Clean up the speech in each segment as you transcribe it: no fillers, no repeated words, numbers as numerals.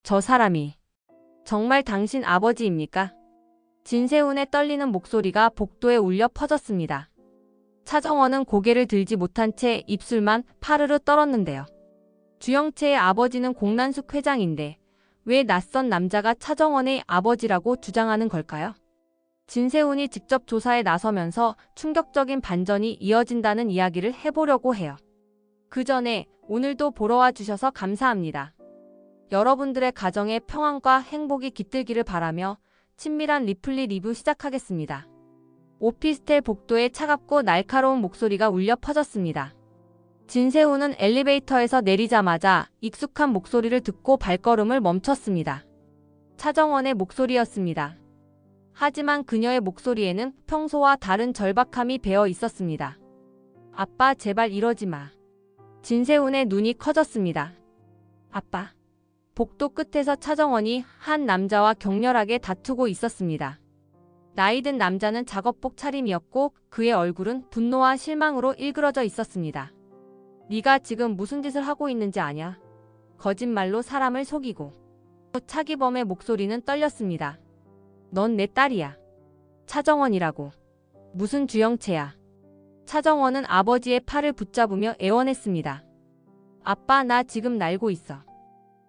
저 사람이 정말 당신 아버지입니까? 진세훈의 떨리는 목소리가 복도에 울려 퍼졌습니다. 차정원은 고개를 들지 못한 채 입술만 파르르 떨었는데요. 주영채의 아버지는 공란숙 회장인데 왜 낯선 남자가 차정원의 아버지라고 주장하는 걸까요? 진세훈이 직접 조사에 나서면서 충격적인 반전이 이어진다는 이야기를 해보려고 해요. 그 전에 오늘도 보러 와 주셔서 감사합니다. 여러분들의 가정의 평안과 행복이 깃들기를 바라며 친밀한 리플리 리뷰 시작하겠습니다. 오피스텔 복도에 차갑고 날카로운 목소리가 울려 퍼졌습니다. 진세훈은 엘리베이터에서 내리자마자 익숙한 목소리를 듣고 발걸음을 멈췄습니다. 차정원의 목소리였습니다. 하지만 그녀의 목소리에는 평소와 다른 절박함이 배어 있었습니다. 아빠, 제발 이러지 마. 진세훈의 눈이 커졌습니다. 아빠. 복도 끝에서 차정원이 한 남자와 격렬하게 다투고 있었습니다. 나이든 남자는 작업복 차림이었고 그의 얼굴은 분노와 실망으로 일그러져 있었습니다. 네가 지금 무슨 짓을 하고 있는지 아냐? 거짓말로 사람을 속이고. 차기범의 목소리는 떨렸습니다. 넌 내 딸이야. 차정원이라고. 무슨 주영채야. 차정원은 아버지의 팔을 붙잡으며 애원했습니다. 아빠, 나 지금 날고 있어.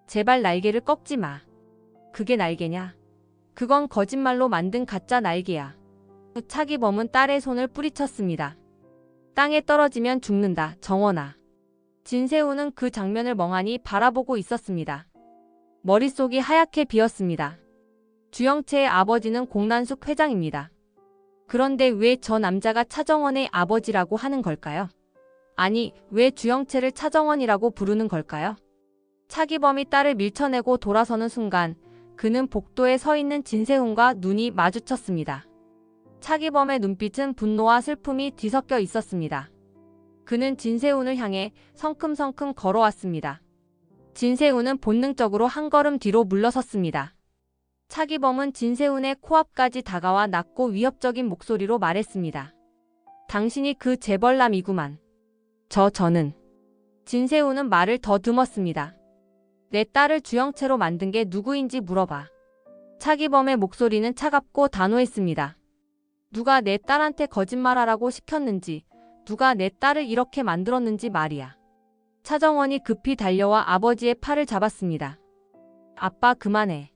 제발 날개를 꺾지 마. 그게 날개냐? 그건 거짓말로 만든 가짜 날개야. 차기범은 딸의 손을 뿌리쳤습니다. 땅에 떨어지면 죽는다, 정원아. 진세훈은 그 장면을 멍하니 바라보고 있었습니다. 머릿속이 하얗게 비었습니다. 주영채의 아버지는 공란숙 회장입니다. 그런데 왜 저 남자가 차정원의 아버지라고 하는 걸까요? 아니, 왜 주영채를 차정원이라고 부르는 걸까요? 차기범이 딸을 밀쳐내고 돌아서는 순간 그는 복도에 서 있는 진세훈과 눈이 마주쳤습니다. 차기범의 눈빛은 분노와 슬픔이 뒤섞여 있었습니다. 그는 진세훈을 향해 성큼성큼 걸어왔습니다. 진세훈은 본능적으로 한 걸음 뒤로 물러섰습니다. 차기범은 진세훈의 코앞까지 다가와 낮고 위협적인 목소리로 말했습니다. 당신이 그 재벌남이구만. 저는. 진세훈은 말을 더듬었습니다. 내 딸을 주영채로 만든 게 누구인지 물어봐. 차기범의 목소리는 차갑고 단호했습니다. 누가 내 딸한테 거짓말하라고 시켰는지, 누가 내 딸을 이렇게 만들었는지 말이야. 차정원이 급히 달려와 아버지의 팔을 잡았습니다. 아빠, 그만해.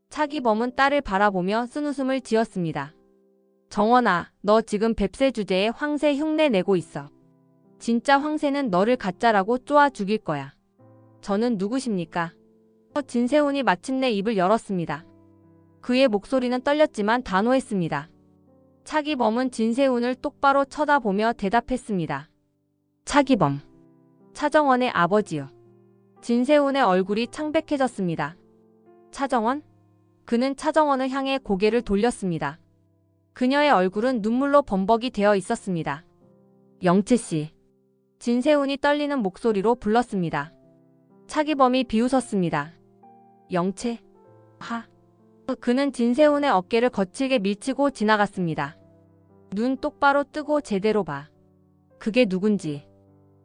차기범은 딸을 바라보며 쓴웃음을 지었습니다. 정원아, 너 지금 뱁새 주제에 황새 흉내 내고 있어. 진짜 황새는 너를 가짜라고 쪼아 죽일 거야. 저는 누구십니까? 진세훈이 마침내 입을 열었습니다. 그의 목소리는 떨렸지만 단호했습니다. 차기범은 진세훈을 똑바로 쳐다보며 대답했습니다. 차기범. 차정원의 아버지요. 진세훈의 얼굴이 창백해졌습니다. 차정원? 그는 차정원을 향해 고개를 돌렸습니다. 그녀의 얼굴은 눈물로 범벅이 되어 있었습니다. 영채씨. 진세훈이 떨리는 목소리로 불렀습니다. 차기범이 비웃었습니다. 영채? 그는 진세훈의 어깨를 거칠게 밀치고 지나갔습니다. 눈 똑바로 뜨고 제대로 봐. 그게 누군지.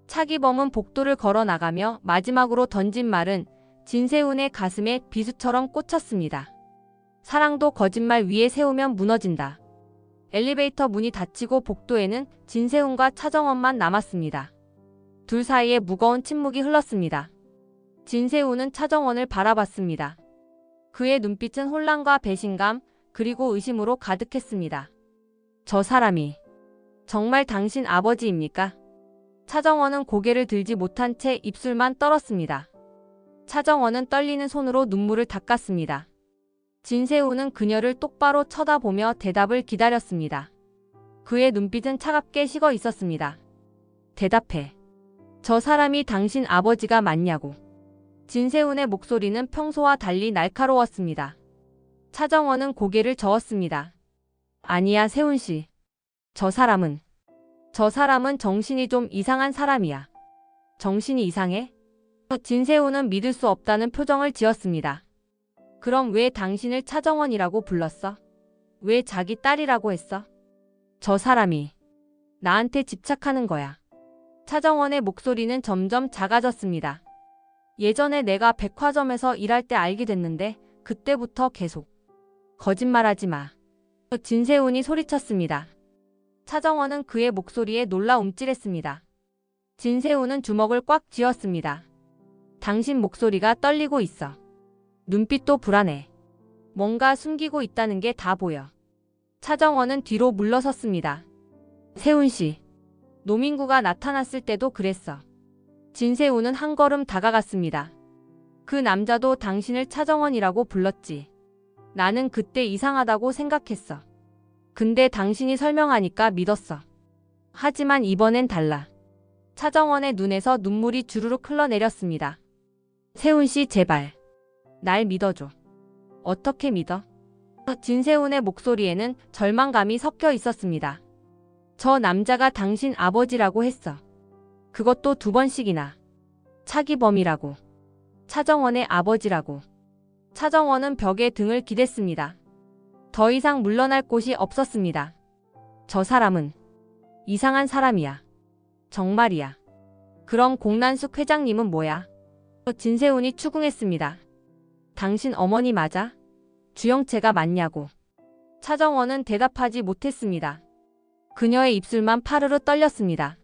차기범은 복도를 걸어 나가며 마지막으로 던진 말은 진세훈의 가슴에 비수처럼 꽂혔습니다. 사랑도 거짓말 위에 세우면 무너진다. 엘리베이터 문이 닫히고 복도에는 진세훈과 차정원만 남았습니다. 둘 사이에 무거운 침묵이 흘렀습니다. 진세훈은 차정원을 바라봤습니다. 그의 눈빛은 혼란과 배신감, 그리고 의심으로 가득했습니다. 저 사람이 정말 당신 아버지입니까? 차정원은 고개를 들지 못한 채 입술만 떨었습니다. 차정원은 떨리는 손으로 눈물을 닦았습니다. 진세훈은 그녀를 똑바로 쳐다보며 대답을 기다렸습니다. 그의 눈빛은 차갑게 식어 있었습니다. 대답해. 저 사람이 당신 아버지가 맞냐고. 진세훈의 목소리는 평소와 달리 날카로웠습니다. 차정원은 고개를 저었습니다. 아니야, 세훈씨. 저 사람은 정신이 좀 이상한 사람이야. 정신이 이상해? 진세훈은 믿을 수 없다는 표정을 지었습니다. 그럼 왜 당신을 차정원이라고 불렀어? 왜 자기 딸이라고 했어? 저 사람이 나한테 집착하는 거야. 차정원의 목소리는 점점 작아졌습니다. 예전에 내가 백화점에서 일할 때 알게 됐는데 그때부터 계속. 거짓말하지 마. 진세훈이 소리쳤습니다. 차정원은 그의 목소리에 놀라 움찔했습니다. 진세훈은 주먹을 꽉 쥐었습니다. 당신 목소리가 떨리고 있어. 눈빛도 불안해. 뭔가 숨기고 있다는 게 다 보여. 차정원은 뒤로 물러섰습니다. 세훈 씨. 노민구가 나타났을 때도 그랬어. 진세훈은 한 걸음 다가갔습니다. 그 남자도 당신을 차정원이라고 불렀지. 나는 그때 이상하다고 생각했어. 근데 당신이 설명하니까 믿었어. 하지만 이번엔 달라. 차정원의 눈에서 눈물이 주르륵 흘러내렸습니다. 세훈 씨 제발. 날 믿어줘. 어떻게 믿어? 진세훈의 목소리에는 절망감이 섞여 있었습니다. 저 남자가 당신 아버지라고 했어. 그것도 2번씩이나. 차기범이라고. 차정원의 아버지라고. 차정원은 벽에 등을 기댔습니다. 더 이상 물러날 곳이 없었습니다. 저 사람은 이상한 사람이야. 정말이야. 그럼 공란숙 회장님은 뭐야? 진세훈이 추궁했습니다. 당신 어머니 맞아? 주영채가 맞냐고. 차정원은 대답하지 못했습니다. 그녀의 입술만 파르르 떨렸습니다.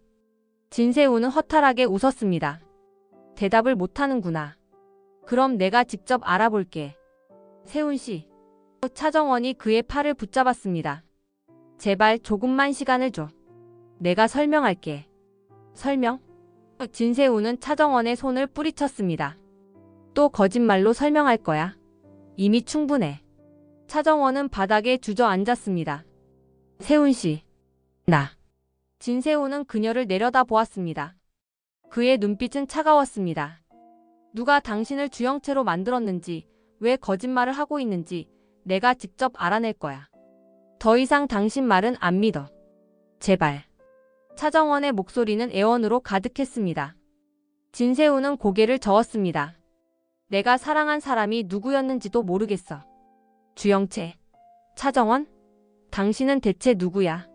진세훈은 허탈하게 웃었습니다. 대답을 못하는구나. 그럼 내가 직접 알아볼게. 세훈 씨. 차정원이 그의 팔을 붙잡았습니다. 제발 조금만 시간을 줘. 내가 설명할게. 설명? 진세훈은 차정원의 손을 뿌리쳤습니다. 또 거짓말로 설명할 거야. 이미 충분해. 차정원은 바닥에 주저앉았습니다. 세훈 씨. 나. 진세훈은 그녀를 내려다 보았습니다. 그의 눈빛은 차가웠습니다. 누가 당신을 주영채로 만들었는지, 왜 거짓말을 하고 있는지 내가 직접 알아낼 거야. 더 이상 당신 말은 안 믿어. 제발. 차정원의 목소리는 애원으로 가득했습니다. 진세훈은 고개를 저었습니다. 내가 사랑한 사람이 누구였는지도 모르겠어. 주영채. 차정원? 당신은 대체 누구야?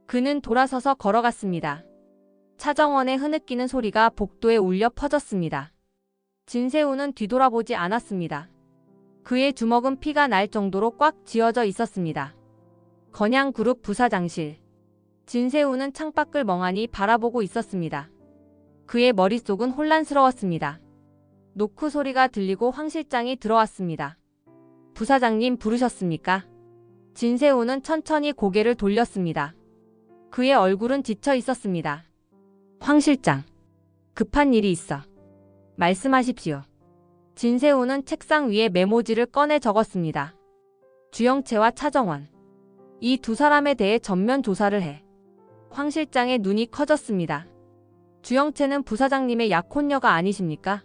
그는 돌아서서 걸어갔습니다. 차정원의 흐느끼는 소리가 복도에 울려 퍼졌습니다. 진세훈은 뒤돌아보지 않았습니다. 그의 주먹은 피가 날 정도로 꽉 쥐어져 있었습니다. 건양그룹 부사장실. 진세훈은 창밖을 멍하니 바라보고 있었습니다. 그의 머릿속은 혼란스러웠습니다. 노크 소리가 들리고 황 실장이 들어왔습니다. 부사장님 부르셨습니까? 진세훈은 천천히 고개를 돌렸습니다. 그의 얼굴은 지쳐 있었습니다. 황 실장. 급한 일이 있어. 말씀하십시오. 진세훈은 책상 위에 메모지를 꺼내 적었습니다. 주영채와 차정원. 이 2사람에 대해 전면 조사를 해. 황 실장의 눈이 커졌습니다. 주영채는 부사장님의 약혼녀가 아니십니까?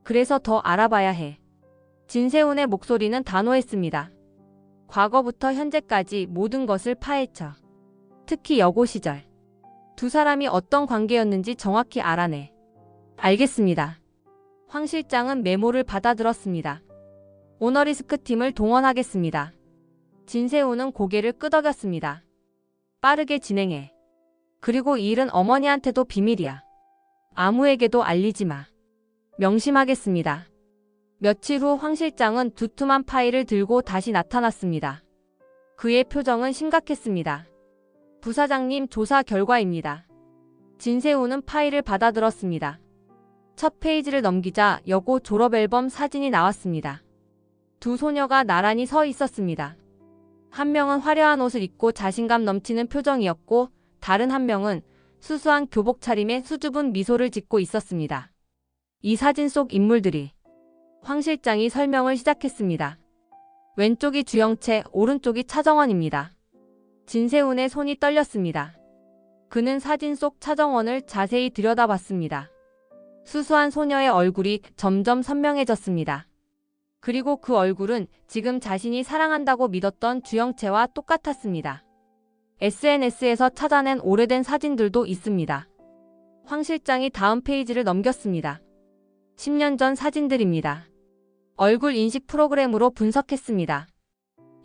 그래서 더 알아봐야 해. 진세훈의 목소리는 단호했습니다. 과거부터 현재까지 모든 것을 파헤쳐. 특히 여고 시절. 2사람이 어떤 관계였는지 정확히 알아내. 알겠습니다. 황 실장은 메모를 받아들었습니다. 오너리스크 팀을 동원하겠습니다. 진세훈은 고개를 끄덕였습니다. 빠르게 진행해. 그리고 이 일은 어머니한테도 비밀이야. 아무에게도 알리지 마. 명심하겠습니다. 며칠 후 황 실장은 두툼한 파일을 들고 다시 나타났습니다. 그의 표정은 심각했습니다. 부사장님 조사 결과입니다. 진세훈은 파일을 받아들었습니다. 첫 페이지를 넘기자 여고 졸업앨범 사진이 나왔습니다. 2 소녀가 나란히 서 있었습니다. 한 명은 화려한 옷을 입고 자신감 넘치는 표정이었고 다른 한 명은 수수한 교복 차림에 수줍은 미소를 짓고 있었습니다. 이 사진 속 인물들이. 황 실장이 설명을 시작했습니다. 왼쪽이 주영채, 오른쪽이 차정원입니다. 진세훈의 손이 떨렸습니다. 그는 사진 속 차정원을 자세히 들여다봤습니다. 수수한 소녀의 얼굴이 점점 선명해졌습니다. 그리고 그 얼굴은 지금 자신이 사랑한다고 믿었던 주영채와 똑같았습니다. SNS에서 찾아낸 오래된 사진들도 있습니다. 황 실장이 다음 페이지를 넘겼습니다. 10년 전 사진들입니다. 얼굴 인식 프로그램으로 분석했습니다.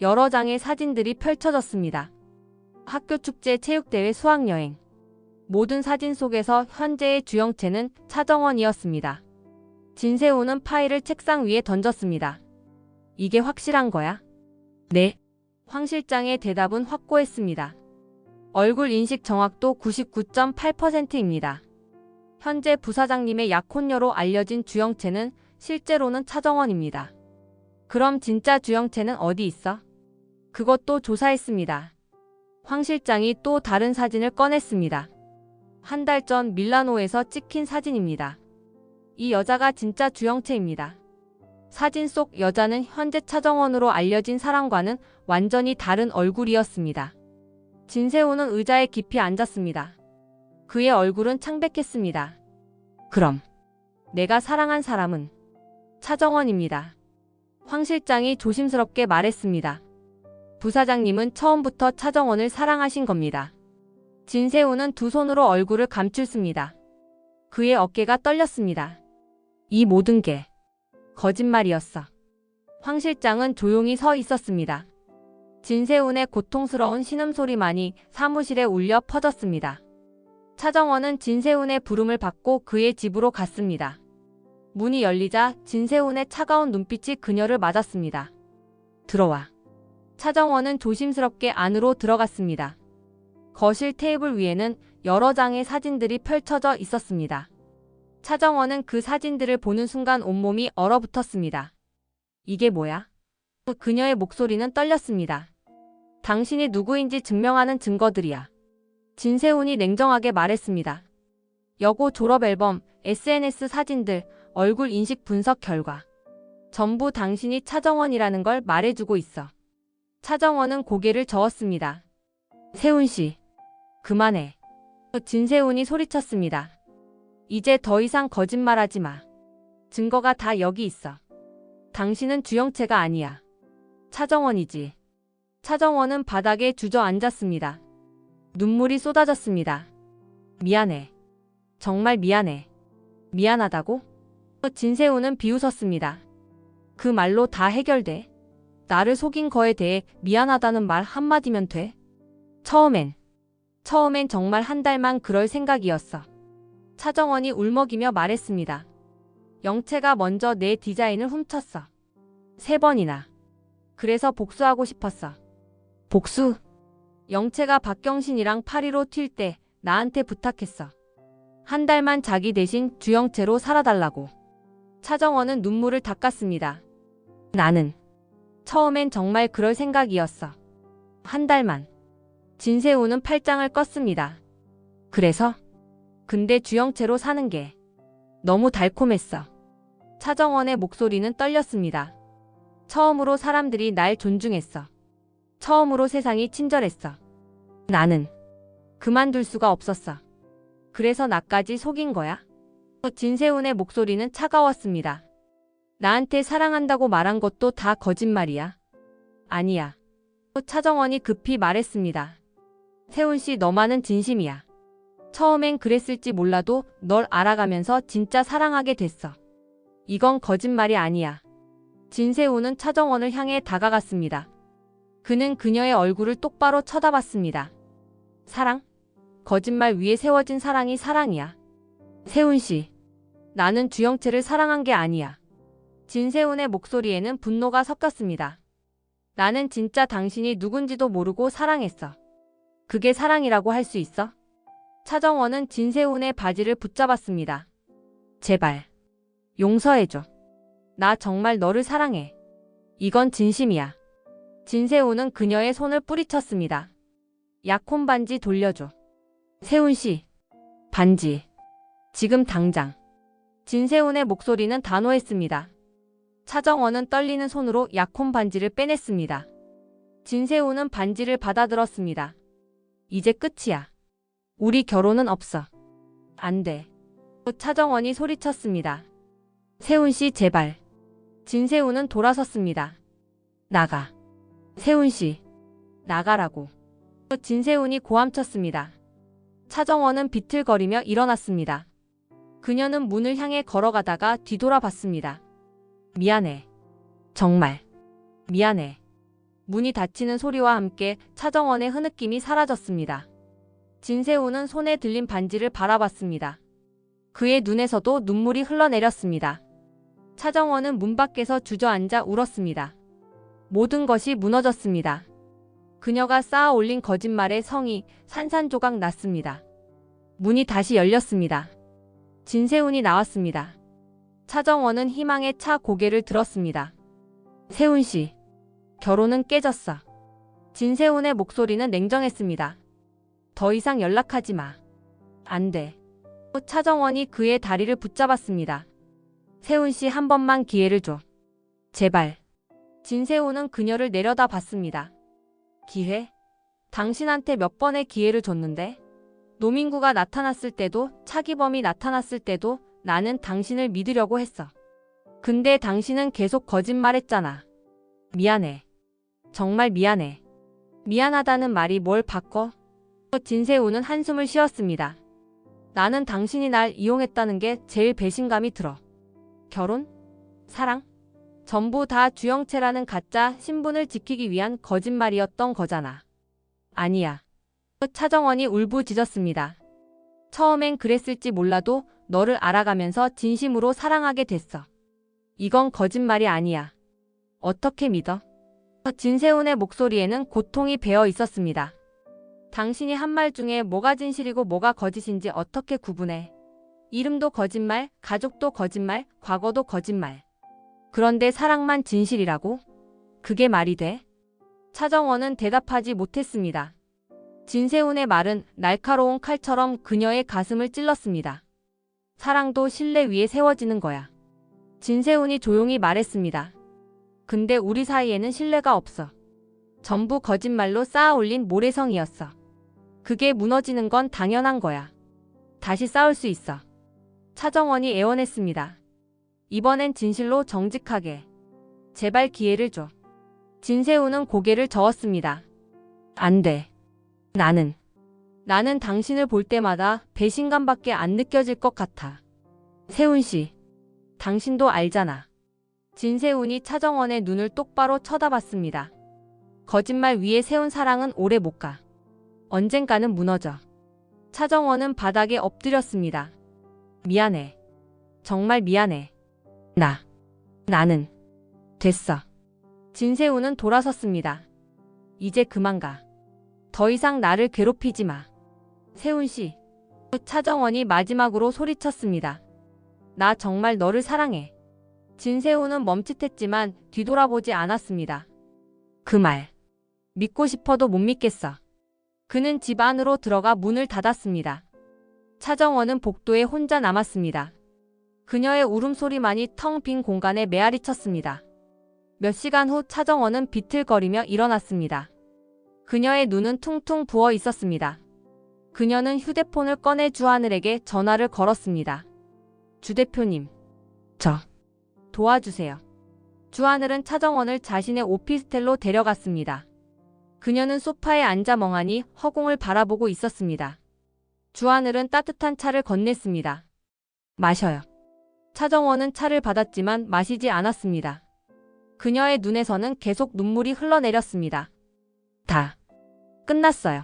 여러 장의 사진들이 펼쳐졌습니다. 학교 축제, 체육대회, 수학여행. 모든 사진 속에서 현재의 주영채는 차정원이었습니다. 진세우는 파일을 책상 위에 던졌습니다. 이게 확실한 거야? 네. 황 실장의 대답은 확고했습니다. 얼굴 인식 정확도 99.8%입니다. 현재 부사장님의 약혼녀로 알려진 주영채는 실제로는 차정원입니다. 그럼 진짜 주영채는 어디 있어? 그것도 조사했습니다. 황 실장이 또 다른 사진을 꺼냈습니다. 한 달 전 밀라노에서 찍힌 사진입니다. 이 여자가 진짜 주영채입니다. 사진 속 여자는 현재 차정원으로 알려진 사람과는 완전히 다른 얼굴이었습니다. 진세우는 의자에 깊이 앉았습니다. 그의 얼굴은 창백했습니다. 그럼 내가 사랑한 사람은 차정원입니다. 황 실장이 조심스럽게 말했습니다. 부사장님은 처음부터 차정원을 사랑하신 겁니다. 진세우는 두 손으로 얼굴을 감추었습니다. 그의 어깨가 떨렸습니다. 이 모든 게 거짓말이었어. 황 실장은 조용히 서 있었습니다. 진세훈의 고통스러운 신음소리만이 사무실에 울려 퍼졌습니다. 차정원은 진세훈의 부름을 받고 그의 집으로 갔습니다. 문이 열리자 진세훈의 차가운 눈빛이 그녀를 맞았습니다. 들어와. 차정원은 조심스럽게 안으로 들어갔습니다. 거실 테이블 위에는 여러 장의 사진들이 펼쳐져 있었습니다. 차정원은 그 사진들을 보는 순간 온몸이 얼어붙었습니다. 이게 뭐야? 그녀의 목소리는 떨렸습니다. 당신이 누구인지 증명하는 증거들이야. 진세훈이 냉정하게 말했습니다. 여고 졸업 앨범, SNS 사진들, 얼굴 인식 분석 결과. 전부 당신이 차정원이라는 걸 말해주고 있어. 차정원은 고개를 저었습니다. 세훈 씨, 그만해. 진세훈이 소리쳤습니다. 이제 더 이상 거짓말하지 마. 증거가 다 여기 있어. 당신은 주영채가 아니야. 차정원이지. 차정원은 바닥에 주저앉았습니다. 눈물이 쏟아졌습니다. 미안해. 정말 미안해. 미안하다고? 진세훈은 비웃었습니다. 그 말로 다 해결돼. 나를 속인 거에 대해 미안하다는 말 한마디면 돼. 처음엔 정말 한 달만 그럴 생각이었어. 차정원이 울먹이며 말했습니다. 영채가 먼저 내 디자인을 훔쳤어. 3번이나. 그래서 복수하고 싶었어. 복수? 영채가 박경신이랑 파리로 튈 때 나한테 부탁했어. 한 달만 자기 대신 주영채로 살아달라고. 차정원은 눈물을 닦았습니다. 나는 처음엔 정말 그럴 생각이었어. 한 달만. 진세우는 팔짱을 껐습니다. 그래서? 근데 주영채로 사는 게 너무 달콤했어. 차정원의 목소리는 떨렸습니다. 처음으로 사람들이 날 존중했어. 처음으로 세상이 친절했어. 나는 그만둘 수가 없었어. 그래서 나까지 속인 거야? 진세훈의 목소리는 차가웠습니다. 나한테 사랑한다고 말한 것도 다 거짓말이야. 아니야. 차정원이 급히 말했습니다. 세훈 씨, 너만은 진심이야. 처음엔 그랬을지 몰라도 널 알아가면서 진짜 사랑하게 됐어. 이건 거짓말이 아니야. 진세훈은 차정원을 향해 다가갔습니다. 그는 그녀의 얼굴을 똑바로 쳐다봤습니다. 사랑? 거짓말 위에 세워진 사랑이 사랑이야. 세훈 씨, 나는 주영채를 사랑한 게 아니야. 진세훈의 목소리에는 분노가 섞였습니다. 나는 진짜 당신이 누군지도 모르고 사랑했어. 그게 사랑이라고 할 수 있어? 차정원은 진세훈의 바지를 붙잡았습니다. 제발, 용서해줘. 나 정말 너를 사랑해. 이건 진심이야. 진세훈은 그녀의 손을 뿌리쳤습니다. 약혼 반지 돌려줘. 세훈 씨, 반지. 지금 당장. 진세훈의 목소리는 단호했습니다. 차정원은 떨리는 손으로 약혼 반지를 빼냈습니다. 진세훈은 반지를 받아들었습니다. 이제 끝이야. 우리 결혼은 없어. 안 돼. 차정원이 소리쳤습니다. 세훈 씨, 제발. 진세훈은 돌아섰습니다. 나가. 세훈 씨, 나가라고. 진세훈이 고함쳤습니다. 차정원은 비틀거리며 일어났습니다. 그녀는 문을 향해 걸어가다가 뒤돌아봤습니다. 미안해. 정말. 미안해. 문이 닫히는 소리와 함께 차정원의 흐느낌이 사라졌습니다. 진세훈은 손에 들린 반지를 바라봤습니다. 그의 눈에서도 눈물이 흘러내렸습니다. 차정원은 문 밖에서 주저앉아 울었습니다. 모든 것이 무너졌습니다. 그녀가 쌓아 올린 거짓말의 성이 산산조각 났습니다. 문이 다시 열렸습니다. 진세훈이 나왔습니다. 차정원은 희망에 차 고개를 들었습니다. 세훈 씨, 결혼은 깨졌어. 진세훈의 목소리는 냉정했습니다. 더 이상 연락하지 마. 안 돼. 차정원이 그의 다리를 붙잡았습니다. 세훈 씨 한 번만 기회를 줘. 제발. 진세훈은 그녀를 내려다 봤습니다. 기회? 당신한테 몇 번의 기회를 줬는데? 노민구가 나타났을 때도 차기범이 나타났을 때도 나는 당신을 믿으려고 했어. 근데 당신은 계속 거짓말했잖아. 미안해. 정말 미안해. 미안하다는 말이 뭘 바꿔? 진세훈은 한숨을 쉬었습니다. 나는 당신이 날 이용했다는 게 제일 배신감이 들어. 결혼? 사랑? 전부 다 주영채라는 가짜 신분을 지키기 위한 거짓말이었던 거잖아. 아니야. 차정원이 울부짖었습니다. 처음엔 그랬을지 몰라도 너를 알아가면서 진심으로 사랑하게 됐어. 이건 거짓말이 아니야. 어떻게 믿어? 진세훈의 목소리에는 고통이 배어 있었습니다. 당신이 한 말 중에 뭐가 진실이고 뭐가 거짓인지 어떻게 구분해? 이름도 거짓말, 가족도 거짓말, 과거도 거짓말. 그런데 사랑만 진실이라고? 그게 말이 돼? 차정원은 대답하지 못했습니다. 진세훈의 말은 날카로운 칼처럼 그녀의 가슴을 찔렀습니다. 사랑도 신뢰 위에 세워지는 거야. 진세훈이 조용히 말했습니다. 근데 우리 사이에는 신뢰가 없어. 전부 거짓말로 쌓아 올린 모래성이었어. 그게 무너지는 건 당연한 거야. 다시 싸울 수 있어. 차정원이 애원했습니다. 이번엔 진실로 정직하게. 제발 기회를 줘. 진세훈은 고개를 저었습니다. 안 돼. 나는 당신을 볼 때마다 배신감밖에 안 느껴질 것 같아. 세훈 씨, 당신도 알잖아. 진세훈이 차정원의 눈을 똑바로 쳐다봤습니다. 거짓말 위에 세운 사랑은 오래 못 가. 언젠가는 무너져. 차정원은 바닥에 엎드렸습니다. 미안해. 정말 미안해. 나는 됐어. 진세훈은 돌아섰습니다. 이제 그만 가. 더 이상 나를 괴롭히지 마. 세훈 씨. 차정원이 마지막으로 소리쳤습니다. 나 정말 너를 사랑해. 진세훈은 멈칫했지만 뒤돌아보지 않았습니다. 그 말 믿고 싶어도 못 믿겠어. 그는 집 안으로 들어가 문을 닫았습니다. 차정원은 복도에 혼자 남았습니다. 그녀의 울음소리만이 텅 빈 공간에 메아리 쳤습니다. 몇 시간 후 차정원은 비틀거리며 일어났습니다. 그녀의 눈은 퉁퉁 부어 있었습니다. 그녀는 휴대폰을 꺼내 주하늘에게 전화를 걸었습니다. 주 대표님, 저 도와주세요. 주하늘은 차정원을 자신의 오피스텔로 데려갔습니다. 그녀는 소파에 앉아 멍하니 허공을 바라보고 있었습니다. 주하늘은 따뜻한 차를 건넸습니다. 마셔요. 차정원은 차를 받았지만 마시지 않았습니다. 그녀의 눈에서는 계속 눈물이 흘러내렸습니다. 다 끝났어요.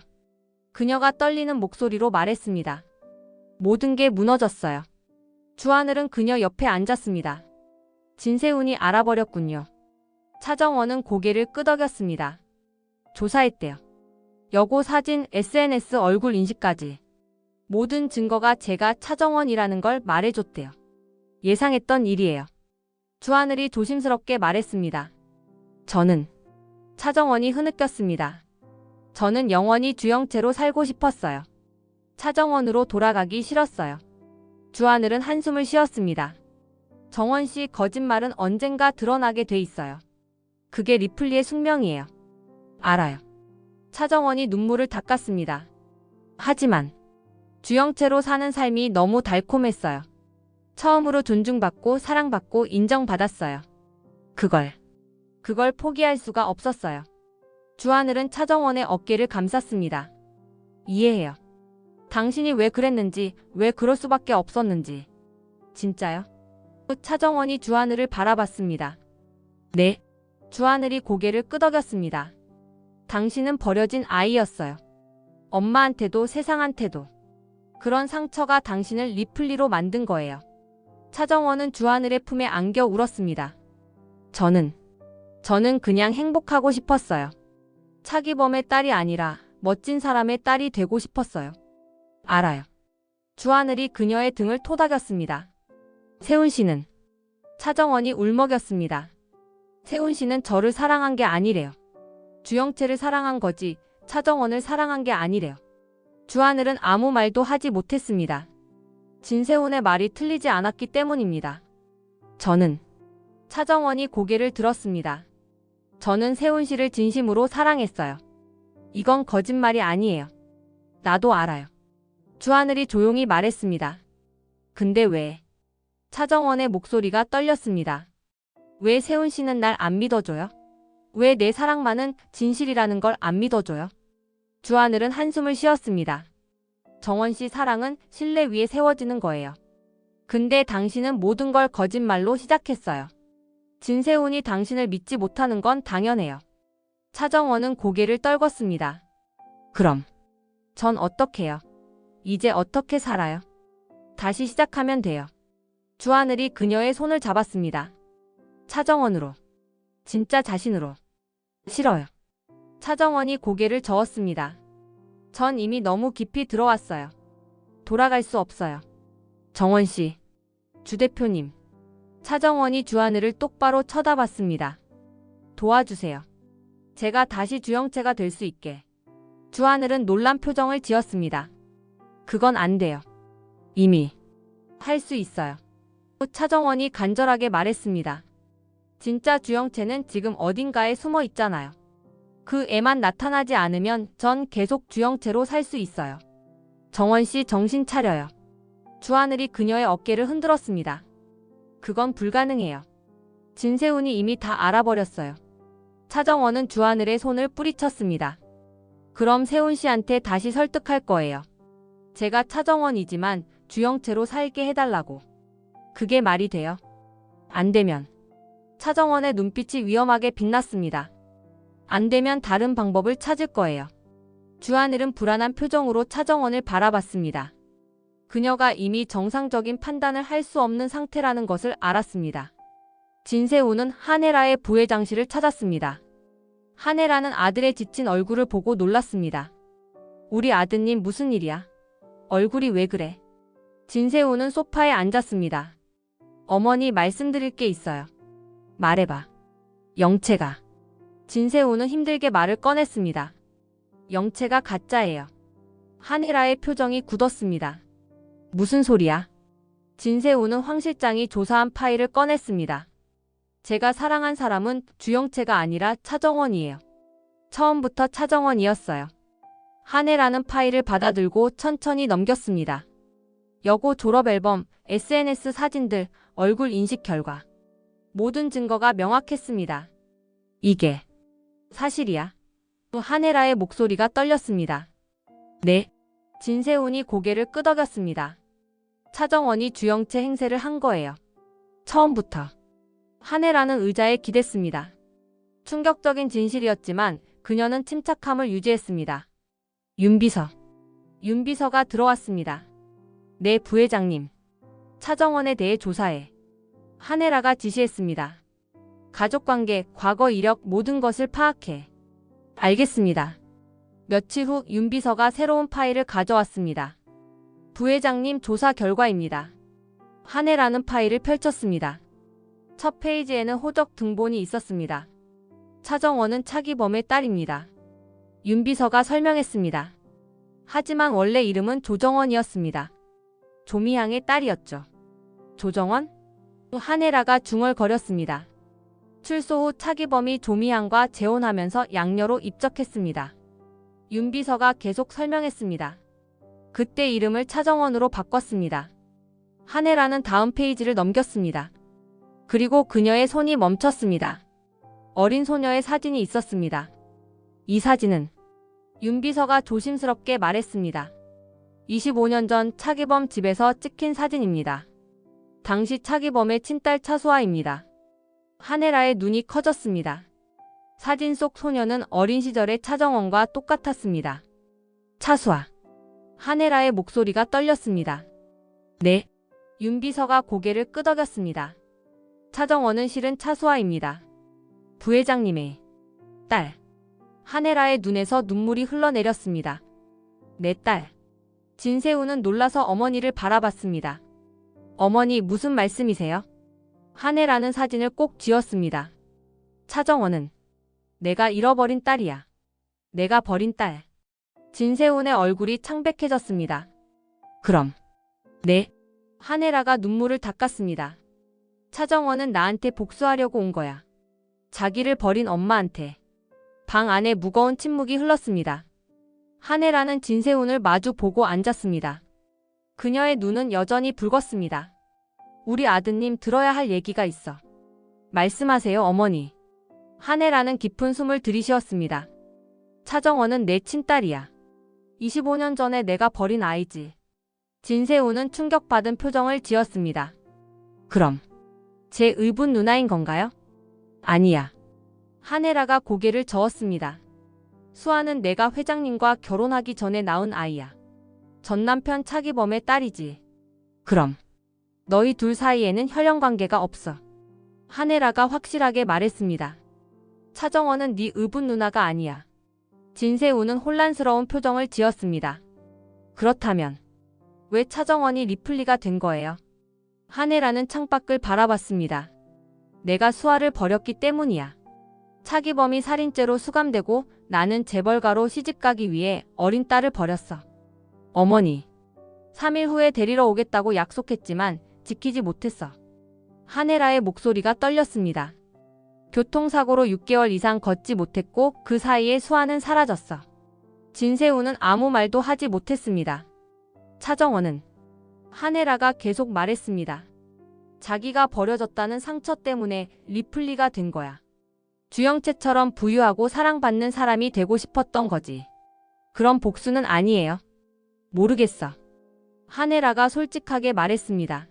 그녀가 떨리는 목소리로 말했습니다. 모든 게 무너졌어요. 주하늘은 그녀 옆에 앉았습니다. 진세훈이 알아버렸군요. 차정원은 고개를 끄덕였습니다. 조사했대요. 여고 사진, SNS 얼굴 인식까지. 모든 증거가 제가 차정원이라는 걸 말해줬대요. 예상했던 일이에요. 주하늘이 조심스럽게 말했습니다. 차정원이 흐느꼈습니다. 저는 영원히 주영채로 살고 싶었어요. 차정원으로 돌아가기 싫었어요. 주하늘은 한숨을 쉬었습니다. 정원 씨 거짓말은 언젠가 드러나게 돼 있어요. 그게 리플리의 숙명이에요. 알아요. 차정원이 눈물을 닦았습니다. 하지만 주영채로 사는 삶이 너무 달콤했어요. 처음으로 존중받고 사랑받고 인정받았어요. 그걸 포기할 수가 없었어요. 주하늘은 차정원의 어깨를 감쌌습니다. 이해해요. 당신이 왜 그랬는지, 왜 그럴 수밖에 없었는지. 진짜요? 차정원이 주하늘을 바라봤습니다. 네. 주하늘이 고개를 끄덕였습니다. 당신은 버려진 아이였어요. 엄마한테도 세상한테도. 그런 상처가 당신을 리플리로 만든 거예요. 차정원은 주하늘의 품에 안겨 울었습니다. 저는 그냥 행복하고 싶었어요. 차기범의 딸이 아니라 멋진 사람의 딸이 되고 싶었어요. 알아요. 주하늘이 그녀의 등을 토닥였습니다. 세훈 씨는? 차정원이 울먹였습니다. 세훈 씨는 저를 사랑한 게 아니래요. 주영채를 사랑한 거지 차정원을 사랑한 게 아니래요. 주하늘은 아무 말도 하지 못했습니다. 진세훈의 말이 틀리지 않았기 때문입니다. 차정원이 고개를 들었습니다. 저는 세훈 씨를 진심으로 사랑했어요. 이건 거짓말이 아니에요. 나도 알아요. 주하늘이 조용히 말했습니다. 근데 왜? 차정원의 목소리가 떨렸습니다. 왜 세훈 씨는 날 안 믿어줘요? 왜 내 사랑만은 진실이라는 걸 안 믿어줘요? 주하늘은 한숨을 쉬었습니다. 정원 씨 사랑은 신뢰 위에 세워지는 거예요. 근데 당신은 모든 걸 거짓말로 시작했어요. 진세훈이 당신을 믿지 못하는 건 당연해요. 차정원은 고개를 떨궜습니다. 그럼 전 어떡해요? 이제 어떻게 살아요? 다시 시작하면 돼요. 주하늘이 그녀의 손을 잡았습니다. 차정원으로. 진짜 자신으로. 싫어요. 차정원이 고개를 저었습니다. 전 이미 너무 깊이 들어왔어요. 돌아갈 수 없어요. 정원 씨. 주 대표님. 차정원이 주하늘을 똑바로 쳐다봤습니다. 도와주세요. 제가 다시 주영채가 될 수 있게. 주하늘은 놀란 표정을 지었습니다. 그건 안 돼요. 이미 할 수 있어요. 차정원이 간절하게 말했습니다. 진짜 주영채는 지금 어딘가에 숨어 있잖아요. 그 애만 나타나지 않으면 전 계속 주영채로 살 수 있어요. 정원 씨 정신 차려요. 주하늘이 그녀의 어깨를 흔들었습니다. 그건 불가능해요. 진세훈이 이미 다 알아버렸어요. 차정원은 주하늘의 손을 뿌리쳤습니다. 그럼 세훈 씨한테 다시 설득할 거예요. 제가 차정원이지만 주영채로 살게 해달라고. 그게 말이 돼요? 안 되면. 차정원의 눈빛이 위험하게 빛났습니다. 안 되면 다른 방법을 찾을 거예요. 주하늘은 불안한 표정으로 차정원을 바라봤습니다. 그녀가 이미 정상적인 판단을 할 수 없는 상태라는 것을 알았습니다. 진세훈은 한혜라의 부회장실을 찾았습니다. 한혜라는 아들의 지친 얼굴을 보고 놀랐습니다. 우리 아드님 무슨 일이야? 얼굴이 왜 그래? 진세훈은 소파에 앉았습니다. 어머니 말씀드릴 게 있어요. 말해봐. 영채가. 진세훈은 힘들게 말을 꺼냈습니다. 영채가 가짜예요. 한혜라의 표정이 굳었습니다. 무슨 소리야? 진세훈은 황 실장이 조사한 파일을 꺼냈습니다. 제가 사랑한 사람은 주영채가 아니라 차정원이에요. 처음부터 차정원이었어요. 한혜라는 파일을 받아들고 천천히 넘겼습니다. 여고 졸업앨범, SNS 사진들, 얼굴 인식 결과. 모든 증거가 명확했습니다. 이게 사실이야? 한혜라의 목소리가 떨렸습니다. 네. 진세훈이 고개를 끄덕였습니다. 차정원이 주영채 행세를 한 거예요. 처음부터. 한혜라는 의자에 기댔습니다. 충격적인 진실이었지만 그녀는 침착함을 유지했습니다. 윤비서가 들어왔습니다. 네, 부회장님. 차정원에 대해 조사해. 한혜라가 지시했습니다. 가족관계, 과거 이력 모든 것을 파악해. 알겠습니다. 며칠 후 윤비서가 새로운 파일을 가져왔습니다. 부회장님 조사 결과입니다. 한혜라는 파일을 펼쳤습니다. 첫 페이지에는 호적 등본이 있었습니다. 차정원은 차기범의 딸입니다. 윤비서가 설명했습니다. 하지만 원래 이름은 조정원이었습니다. 조미향의 딸이었죠. 조정원? 한혜라가 중얼거렸습니다. 출소 후 차기범이 조미향과 재혼하면서 양녀로 입적했습니다. 윤비서가 계속 설명했습니다. 그때 이름을 차정원으로 바꿨습니다. 한혜라는 다음 페이지를 넘겼습니다. 그리고 그녀의 손이 멈췄습니다. 어린 소녀의 사진이 있었습니다. 이 사진은 윤비서가 조심스럽게 말했습니다. 25년 전 차기범 집에서 찍힌 사진입니다. 당시 차기범의 친딸 차수아입니다. 한혜라의 눈이 커졌습니다. 사진 속 소녀는 어린 시절의 차정원과 똑같았습니다. 차수아. 한혜라의 목소리가 떨렸습니다. 네. 윤비서가 고개를 끄덕였습니다. 차정원은 실은 차수아입니다. 부회장님의 딸. 한혜라의 눈에서 눈물이 흘러내렸습니다. 내 딸. 진세우는 놀라서 어머니를 바라봤습니다. 어머니 무슨 말씀이세요? 한혜라는 사진을 꼭 쥐었습니다. 차정원은 내가 잃어버린 딸이야. 내가 버린 딸. 진세훈의 얼굴이 창백해졌습니다. 그럼 네. 한혜라가 눈물을 닦았습니다. 차정원은 나한테 복수하려고 온 거야. 자기를 버린 엄마한테. 방 안에 무거운 침묵이 흘렀습니다. 한혜라는 진세훈을 마주 보고 앉았습니다. 그녀의 눈은 여전히 붉었습니다. 우리 아드님 들어야 할 얘기가 있어. 말씀하세요, 어머니. 한혜라는 깊은 숨을 들이쉬었습니다. 차정원은 내 친딸이야. 25년 전에 내가 버린 아이지. 진세훈은 충격받은 표정을 지었습니다. 그럼 제 의붓 누나인 건가요? 아니야. 한혜라가 고개를 저었습니다. 수아는 내가 회장님과 결혼하기 전에 낳은 아이야. 전 남편 차기범의 딸이지. 그럼 너희 둘 사이에는 혈연관계가 없어. 한혜라가 확실하게 말했습니다. 차정원은 네 의붓 누나가 아니야. 진세우는 혼란스러운 표정을 지었습니다. 그렇다면 왜 차정원이 리플리가 된 거예요? 한혜라는 창밖을 바라봤습니다. 내가 수아를 버렸기 때문이야. 차기범이 살인죄로 수감되고 나는 재벌가로 시집가기 위해 어린 딸을 버렸어. 어머니, 3일 후에 데리러 오겠다고 약속했지만 지키지 못했어. 한혜라의 목소리가 떨렸습니다. 교통사고로 6개월 이상 걷지 못했고 그 사이에 수아는 사라졌어. 진세우는 아무 말도 하지 못했습니다. 차정원은 한혜라가 계속 말했습니다. 자기가 버려졌다는 상처 때문에 리플리가 된 거야. 주영채처럼 부유하고 사랑받는 사람이 되고 싶었던 거지. 그런 복수는 아니에요. 모르겠어. 한혜라가 솔직하게 말했습니다.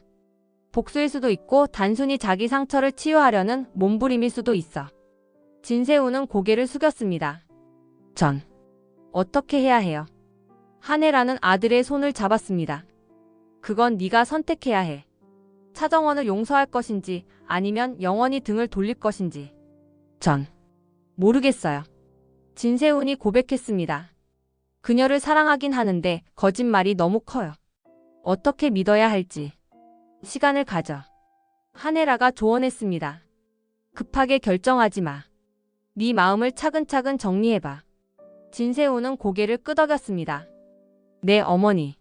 복수일 수도 있고 단순히 자기 상처를 치유하려는 몸부림일 수도 있어. 진세우는 고개를 숙였습니다. 전 어떻게 해야 해요? 한혜라는 아들의 손을 잡았습니다. 그건 네가 선택해야 해. 차정원을 용서할 것인지 아니면 영원히 등을 돌릴 것인지. 전 모르겠어요. 진세훈이 고백했습니다. 그녀를 사랑하긴 하는데 거짓말이 너무 커요. 어떻게 믿어야 할지. 시간을 가져. 한혜라가 조언했습니다. 급하게 결정하지 마. 네 마음을 차근차근 정리해봐. 진세훈은 고개를 끄덕였습니다. 네, 어머니.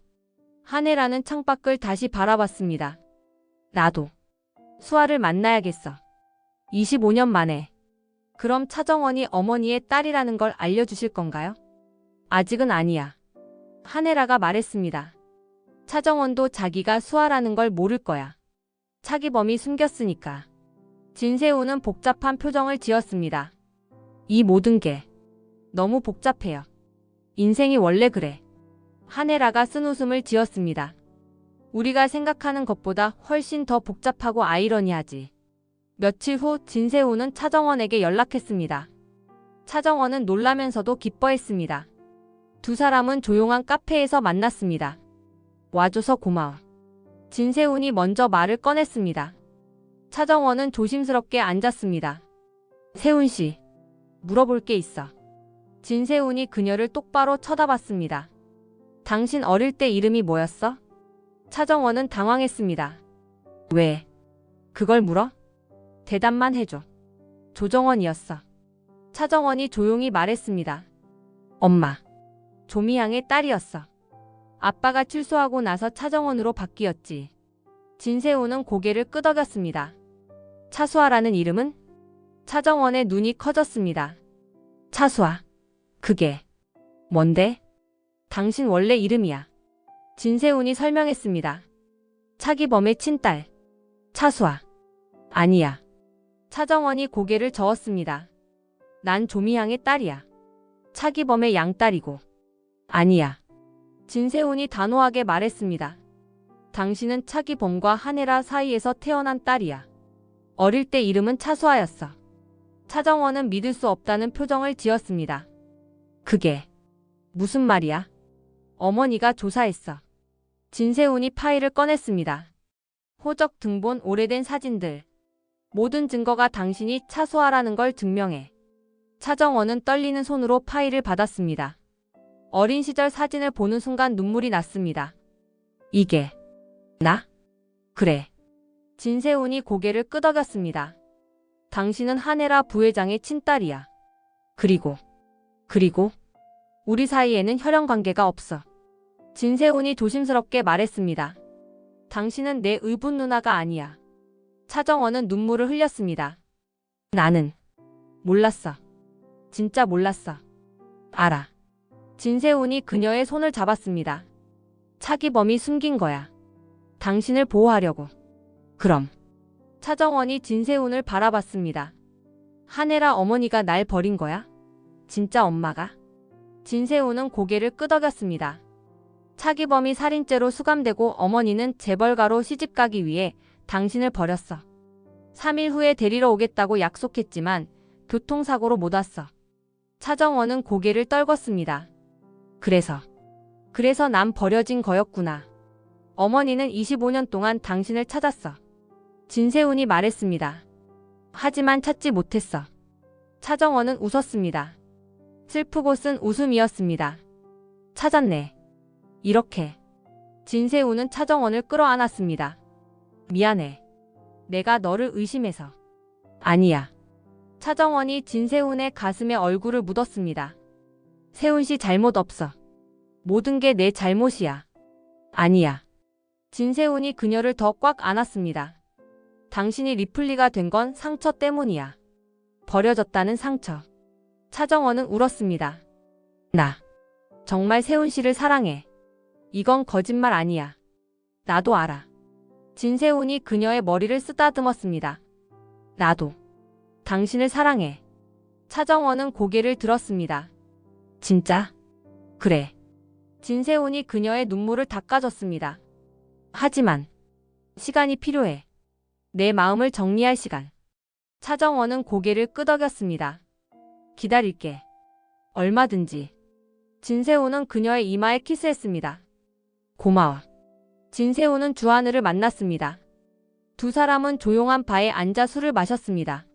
한혜라는 창밖을 다시 바라봤습니다. 나도 수아를 만나야겠어. 25년 만에. 그럼 차정원이 어머니의 딸이라는 걸 알려주실 건가요? 아직은 아니야. 한혜라가 말했습니다. 차정원도 자기가 수아라는 걸 모를 거야. 차기범이 숨겼으니까. 진세우는 복잡한 표정을 지었습니다. 이 모든 게 너무 복잡해요. 인생이 원래 그래. 한혜라가 쓴 웃음을 지었습니다. 우리가 생각하는 것보다 훨씬 더 복잡하고 아이러니하지. 며칠 후 진세우는 차정원에게 연락했습니다. 차정원은 놀라면서도 기뻐했습니다. 두 사람은 조용한 카페에서 만났습니다. 와줘서 고마워. 진세훈이 먼저 말을 꺼냈습니다. 차정원은 조심스럽게 앉았습니다. 세훈씨, 물어볼 게 있어. 진세훈이 그녀를 똑바로 쳐다봤습니다. 당신 어릴 때 이름이 뭐였어? 차정원은 당황했습니다. 왜? 그걸 물어? 대답만 해줘. 조정원이었어. 차정원이 조용히 말했습니다. 엄마. 조미향의 딸이었어. 아빠가 출소하고 나서 차정원으로 바뀌었지. 진세우는 고개를 끄덕였습니다. 차수아라는 이름은? 차정원의 눈이 커졌습니다. 차수아. 그게 뭔데? 당신 원래 이름이야. 진세훈이 설명했습니다. 차기범의 친딸. 차수아. 아니야. 차정원이 고개를 저었습니다. 난 조미향의 딸이야. 차기범의 양딸이고. 아니야. 진세훈이 단호하게 말했습니다. 당신은 차기범과 한혜라 사이에서 태어난 딸이야. 어릴 때 이름은 차수아였어. 차정원은 믿을 수 없다는 표정을 지었습니다. 그게 무슨 말이야? 어머니가 조사했어. 진세훈이 파일을 꺼냈습니다. 호적 등본, 오래된 사진들. 모든 증거가 당신이 차수아라는 걸 증명해. 차정원은 떨리는 손으로 파일을 받았습니다. 어린 시절 사진을 보는 순간 눈물이 났습니다. 이게 나? 그래. 진세훈이 고개를 끄덕였습니다. 당신은 한혜라 부회장의 친딸이야. 그리고 우리 사이에는 혈연 관계가 없어. 진세훈이 조심스럽게 말했습니다. 당신은 내 의붓 누나가 아니야. 차정원은 눈물을 흘렸습니다. 나는 몰랐어. 진짜 몰랐어. 알아. 진세훈이 그녀의 손을 잡았습니다. 차기범이 숨긴 거야. 당신을 보호하려고. 그럼. 차정원이 진세훈을 바라봤습니다. 한혜라 어머니가 날 버린 거야? 진짜 엄마가? 진세훈은 고개를 끄덕였습니다. 차기범이 살인죄로 수감되고 어머니는 재벌가로 시집가기 위해 당신을 버렸어. 3일 후에 데리러 오겠다고 약속했지만 교통사고로 못 왔어. 차정원은 고개를 떨궜습니다. 그래서 난 버려진 거였구나. 어머니는 25년 동안 당신을 찾았어. 진세훈이 말했습니다. 하지만 찾지 못했어. 차정원은 웃었습니다. 슬프고 쓴 웃음이었습니다. 찾았네. 이렇게. 진세훈은 차정원을 끌어안았습니다. 미안해. 내가 너를 의심해서. 아니야. 차정원이 진세훈의 가슴에 얼굴을 묻었습니다. 세훈 씨 잘못 없어. 모든 게 내 잘못이야. 아니야. 진세훈이 그녀를 더 꽉 안았습니다. 당신이 리플리가 된 건 상처 때문이야. 버려졌다는 상처. 차정원은 울었습니다. 나 정말 세훈 씨를 사랑해. 이건 거짓말 아니야. 나도 알아. 진세훈이 그녀의 머리를 쓰다듬었습니다. 나도 당신을 사랑해. 차정원은 고개를 들었습니다. 진짜? 그래. 진세훈이 그녀의 눈물을 닦아줬습니다. 하지만 시간이 필요해. 내 마음을 정리할 시간. 차정원은 고개를 끄덕였습니다. 기다릴게. 얼마든지. 진세훈은 그녀의 이마에 키스했습니다. 고마워. 진세훈은 주하늘을 만났습니다. 두 사람은 조용한 바에 앉아 술을 마셨습니다.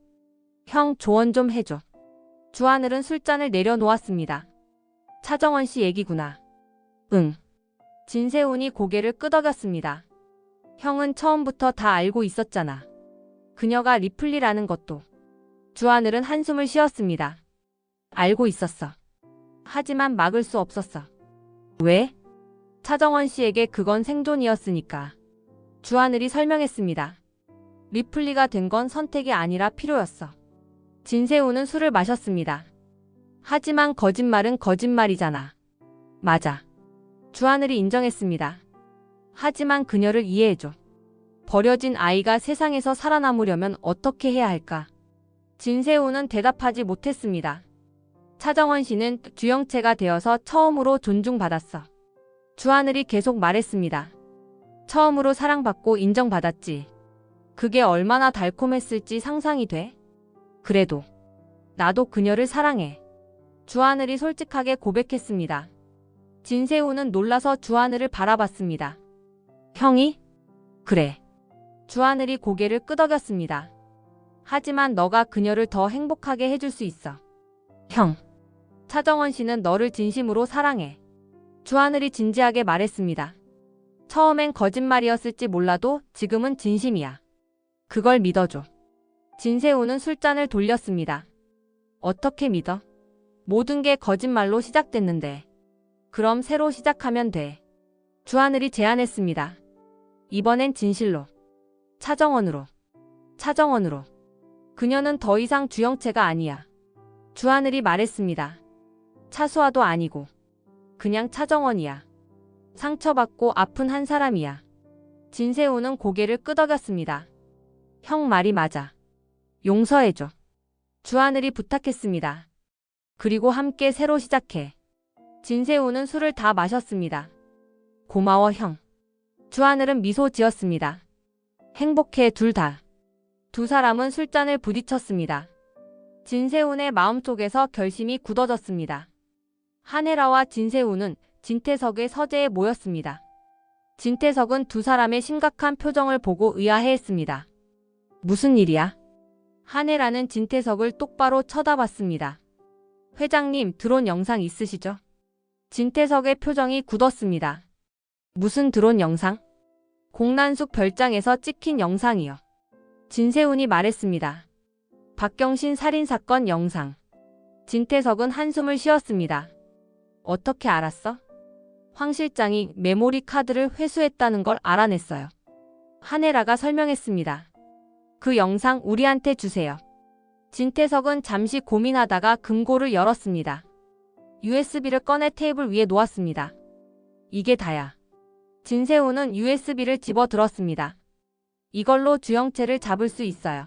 형, 조언 좀 해줘. 주하늘은 술잔을 내려놓았습니다. 차정원 씨 얘기구나. 응. 진세훈이 고개를 끄덕였습니다. 형은 처음부터 다 알고 있었잖아. 그녀가 리플리라는 것도. 주하늘은 한숨을 쉬었습니다. 알고 있었어. 하지만 막을 수 없었어. 왜? 차정원 씨에게 그건 생존이었으니까. 주하늘이 설명했습니다. 리플리가 된 건 선택이 아니라 필요였어. 진세훈은 술을 마셨습니다. 하지만 거짓말은 거짓말이잖아. 맞아. 주하늘이 인정했습니다. 하지만 그녀를 이해해줘. 버려진 아이가 세상에서 살아남으려면 어떻게 해야 할까? 진세훈은 대답하지 못했습니다. 차정원 씨는 주영체가 되어서 처음으로 존중받았어. 주하늘이 계속 말했습니다. 처음으로 사랑받고 인정받았지. 그게 얼마나 달콤했을지 상상이 돼? 그래도 나도 그녀를 사랑해. 주하늘이 솔직하게 고백했습니다. 진세훈은 놀라서 주하늘을 바라봤습니다. 형이? 그래. 주하늘이 고개를 끄덕였습니다. 하지만 너가 그녀를 더 행복하게 해줄 수 있어. 형. 차정원 씨는 너를 진심으로 사랑해. 주하늘이 진지하게 말했습니다. 처음엔 거짓말이었을지 몰라도 지금은 진심이야. 그걸 믿어줘. 진세훈은 술잔을 돌렸습니다. 어떻게 믿어? 모든 게 거짓말로 시작됐는데. 그럼 새로 시작하면 돼. 주하늘이 제안했습니다. 이번엔 진실로. 차정원으로. 차정원으로. 그녀는 더 이상 주영채가 아니야. 주하늘이 말했습니다. 차수아도 아니고. 그냥 차정원이야. 상처받고 아픈 한 사람이야. 진세훈은 고개를 끄덕였습니다. 형 말이 맞아. 용서해줘. 주하늘이 부탁했습니다. 그리고 함께 새로 시작해. 진세훈은 술을 다 마셨습니다. 고마워 형. 주하늘은 미소 지었습니다. 행복해 둘 다. 두 사람은 술잔을 부딪혔습니다. 진세훈의 마음속에서 결심이 굳어졌습니다. 한혜라와 진세훈은 진태석의 서재에 모였습니다. 진태석은 두 사람의 심각한 표정을 보고 의아해했습니다. 무슨 일이야? 한혜라는 진태석을 똑바로 쳐다봤습니다. 회장님, 드론 영상 있으시죠? 진태석의 표정이 굳었습니다. 무슨 드론 영상? 공난숙 별장에서 찍힌 영상이요. 진세훈이 말했습니다. 박경신 살인사건 영상. 진태석은 한숨을 쉬었습니다. 어떻게 알았어? 황 실장이 메모리 카드를 회수했다는 걸 알아냈어요. 한혜라가 설명했습니다. 그 영상 우리한테 주세요. 진태석은 잠시 고민하다가 금고를 열었습니다. USB를 꺼내 테이블 위에 놓았습니다. 이게 다야. 진세훈은 USB를 집어들었습니다. 이걸로 주영채를 잡을 수 있어요.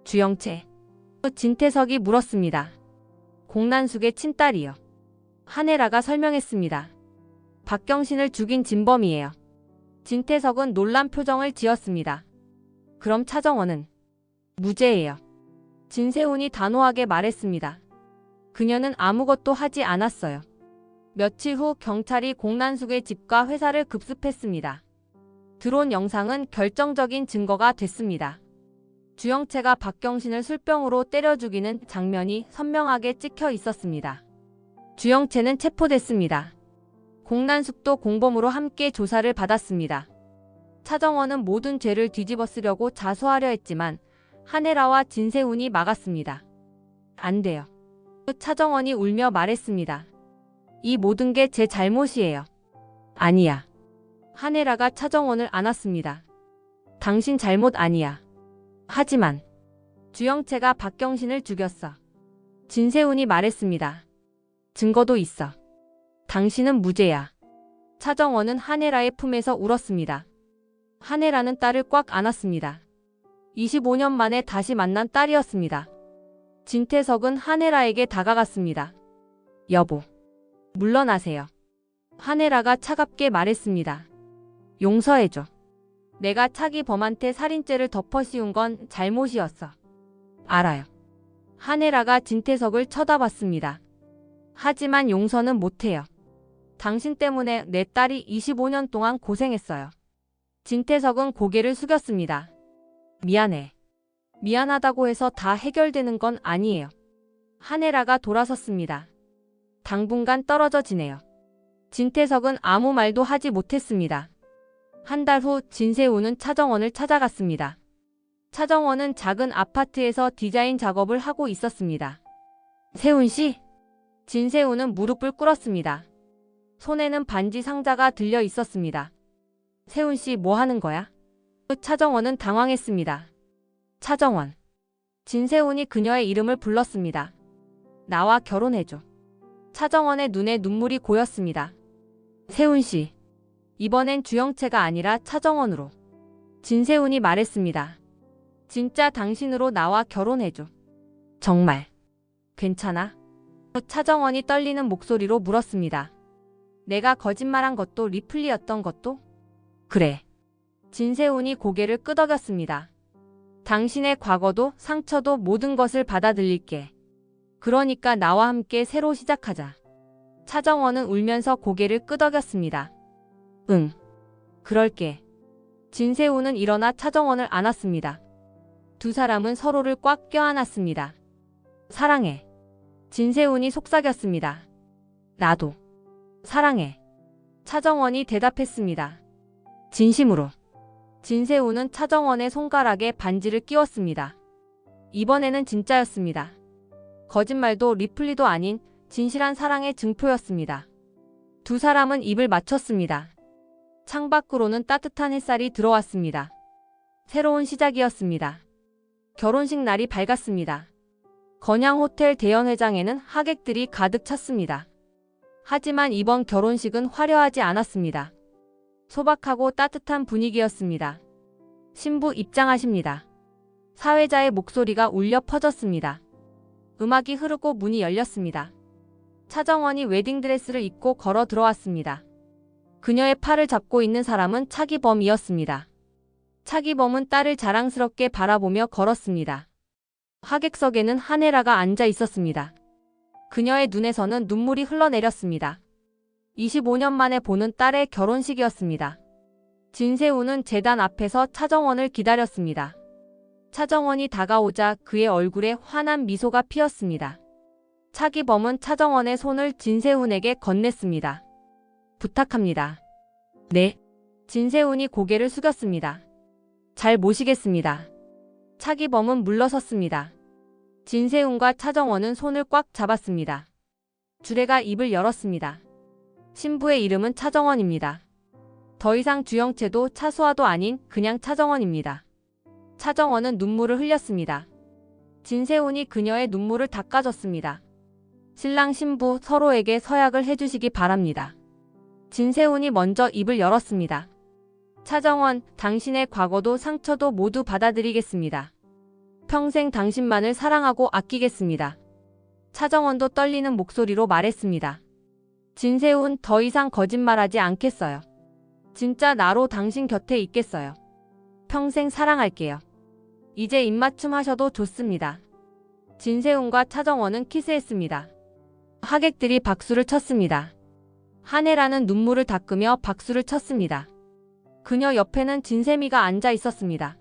주영채? 진태석이 물었습니다. 공난숙의 친딸이요. 한혜라가 설명했습니다. 박경신을 죽인 진범이에요. 진태석은 놀란 표정을 지었습니다. 그럼 차정원은? 무죄예요. 진세훈이 단호하게 말했습니다. 그녀는 아무것도 하지 않았어요. 며칠 후 경찰이 공난숙의 집과 회사를 급습했습니다. 드론 영상은 결정적인 증거가 됐습니다. 주영채가 박경신을 술병으로 때려 죽이는 장면이 선명하게 찍혀 있었습니다. 주영채는 체포됐습니다. 공난숙도 공범으로 함께 조사를 받았습니다. 차정원은 모든 죄를 뒤집어쓰려고 자수하려 했지만 한혜라와 진세훈이 막았습니다. 안 돼요. 차정원이 울며 말했습니다. 이 모든 게 제 잘못이에요. 아니야. 한혜라가 차정원을 안았습니다. 당신 잘못 아니야. 하지만 주영채가 박경신을 죽였어. 진세훈이 말했습니다. 증거도 있어. 당신은 무죄야. 차정원은 한혜라의 품에서 울었습니다. 한혜라는 딸을 꽉 안았습니다. 25년 만에 다시 만난 딸이었습니다. 진태석은 한혜라에게 다가갔습니다. 여보, 물러나세요. 한혜라가 차갑게 말했습니다. 용서해줘. 내가 차기 범한테 살인죄를 덮어씌운 건 잘못이었어. 알아요. 한혜라가 진태석을 쳐다봤습니다. 하지만 용서는 못해요. 당신 때문에 내 딸이 25년 동안 고생했어요. 진태석은 고개를 숙였습니다. 미안해. 미안하다고 해서 다 해결되는 건 아니에요. 한혜라가 돌아섰습니다. 당분간 떨어져 지내요. 진태석은 아무 말도 하지 못했습니다. 한 달 후 진세훈은 차정원을 찾아갔습니다. 차정원은 작은 아파트에서 디자인 작업을 하고 있었습니다. 세훈 씨? 진세훈은 무릎을 꿇었습니다. 손에는 반지 상자가 들려 있었습니다. 세훈 씨 뭐 하는 거야? 차정원은 당황했습니다. 차정원. 진세훈이 그녀의 이름을 불렀습니다. 나와 결혼해줘. 차정원의 눈에 눈물이 고였습니다. 세훈 씨. 이번엔 주영채가 아니라 차정원으로. 진세훈이 말했습니다. 진짜 당신으로 나와 결혼해줘. 정말. 괜찮아? 차정원이 떨리는 목소리로 물었습니다. 내가 거짓말한 것도 리플리였던 것도? 그래. 진세훈이 고개를 끄덕였습니다. 당신의 과거도 상처도 모든 것을 받아들일게. 그러니까 나와 함께 새로 시작하자. 차정원은 울면서 고개를 끄덕였습니다. 응. 그럴게. 진세훈은 일어나 차정원을 안았습니다. 두 사람은 서로를 꽉 껴안았습니다. 사랑해. 진세훈이 속삭였습니다. 나도. 사랑해. 차정원이 대답했습니다. 진심으로. 진세훈은 차정원의 손가락에 반지를 끼웠습니다. 이번에는 진짜였습니다. 거짓말도 리플리도 아닌 진실한 사랑의 증표였습니다. 두 사람은 입을 맞췄습니다. 창밖으로는 따뜻한 햇살이 들어왔습니다. 새로운 시작이었습니다. 결혼식 날이 밝았습니다. 건양 호텔 대연회장에는 하객들이 가득 찼습니다. 하지만 이번 결혼식은 화려하지 않았습니다. 소박하고 따뜻한 분위기였습니다. 신부 입장하십니다. 사회자의 목소리가 울려 퍼졌습니다. 음악이 흐르고 문이 열렸습니다. 차정원이 웨딩드레스를 입고 걸어 들어왔습니다. 그녀의 팔을 잡고 있는 사람은 차기범이었습니다. 차기범은 딸을 자랑스럽게 바라보며 걸었습니다. 하객석에는 한혜라가 앉아 있었습니다. 그녀의 눈에서는 눈물이 흘러내렸습니다. 25년 만에 보는 딸의 결혼식이었습니다. 진세훈은 재단 앞에서 차정원을 기다렸습니다. 차정원이 다가오자 그의 얼굴에 환한 미소가 피었습니다. 차기범은 차정원의 손을 진세훈에게 건넸습니다. 부탁합니다. 네. 진세훈이 고개를 숙였습니다. 잘 모시겠습니다. 차기범은 물러섰습니다. 진세훈과 차정원은 손을 꽉 잡았습니다. 주례가 입을 열었습니다. 신부의 이름은 차정원입니다. 더 이상 주영채도 차수아도 아닌 그냥 차정원입니다. 차정원은 눈물을 흘렸습니다. 진세훈이 그녀의 눈물을 닦아줬습니다. 신랑 신부 서로에게 서약을 해주시기 바랍니다. 진세훈이 먼저 입을 열었습니다. 차정원, 당신의 과거도 상처도 모두 받아들이겠습니다. 평생 당신만을 사랑하고 아끼겠습니다. 차정원도 떨리는 목소리로 말했습니다. 진세훈, 더 이상 거짓말하지 않겠어요. 진짜 나로 당신 곁에 있겠어요. 평생 사랑할게요. 이제 입맞춤 하셔도 좋습니다. 진세훈과 차정원은 키스했습니다. 하객들이 박수를 쳤습니다. 한혜라는 눈물을 닦으며 박수를 쳤습니다. 그녀 옆에는 진세미가 앉아 있었습니다.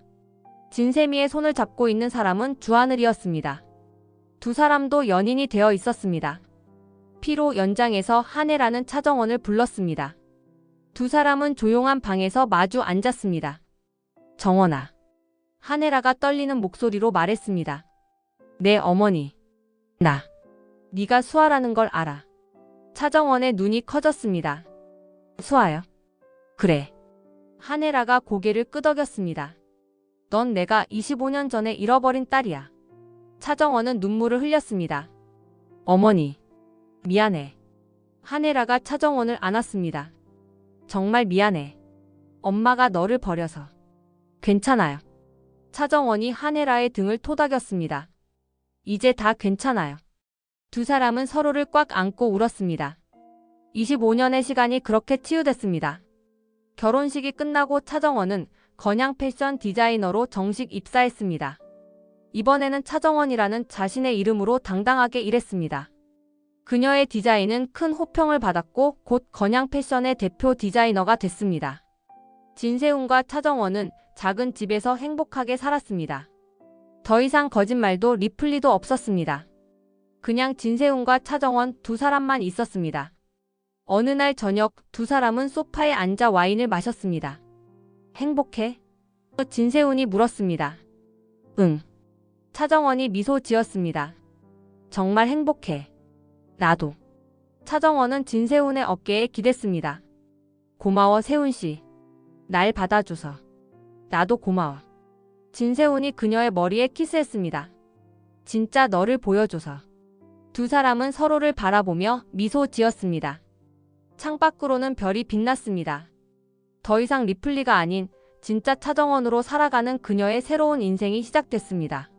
진세미의 손을 잡고 있는 사람은 주하늘이었습니다. 두 사람도 연인이 되어 있었습니다. 피로 연장해서 한혜라는 차정원을 불렀습니다. 두 사람은 조용한 방에서 마주 앉았습니다. 정원아. 한혜라가 떨리는 목소리로 말했습니다. 내 어머니. 네가 수아라는 걸 알아. 차정원의 눈이 커졌습니다. 수아요? 그래. 한혜라가 고개를 끄덕였습니다. 넌 내가 25년 전에 잃어버린 딸이야. 차정원은 눈물을 흘렸습니다. 어머니. 미안해. 한혜라가 차정원을 안았습니다. 정말 미안해. 엄마가 너를 버려서. 괜찮아요. 차정원이 한혜라의 등을 토닥였습니다. 이제 다 괜찮아요. 두 사람은 서로를 꽉 안고 울었습니다. 25년의 시간이 그렇게 치유됐습니다. 결혼식이 끝나고 차정원은 건양 패션 디자이너로 정식 입사했습니다. 이번에는 차정원이라는 자신의 이름으로 당당하게 일했습니다. 그녀의 디자인은 큰 호평을 받았고 곧 건양 패션의 대표 디자이너가 됐습니다. 진세훈과 차정원은 작은 집에서 행복하게 살았습니다. 더 이상 거짓말도 리플리도 없었습니다. 그냥 진세훈과 차정원 두 사람만 있었습니다. 어느 날 저녁 두 사람은 소파에 앉아 와인을 마셨습니다. 행복해? 진세훈이 물었습니다. 응. 차정원이 미소 지었습니다. 정말 행복해. 나도. 차정원은 진세훈의 어깨에 기댔습니다. 고마워 세훈씨. 날 받아줘서. 나도 고마워. 진세훈이 그녀의 머리에 키스했습니다. 진짜 너를 보여줘서. 두 사람은 서로를 바라보며 미소 지었습니다. 창밖으로는 별이 빛났습니다. 더 이상 리플리가 아닌 진짜 차정원으로 살아가는 그녀의 새로운 인생이 시작됐습니다.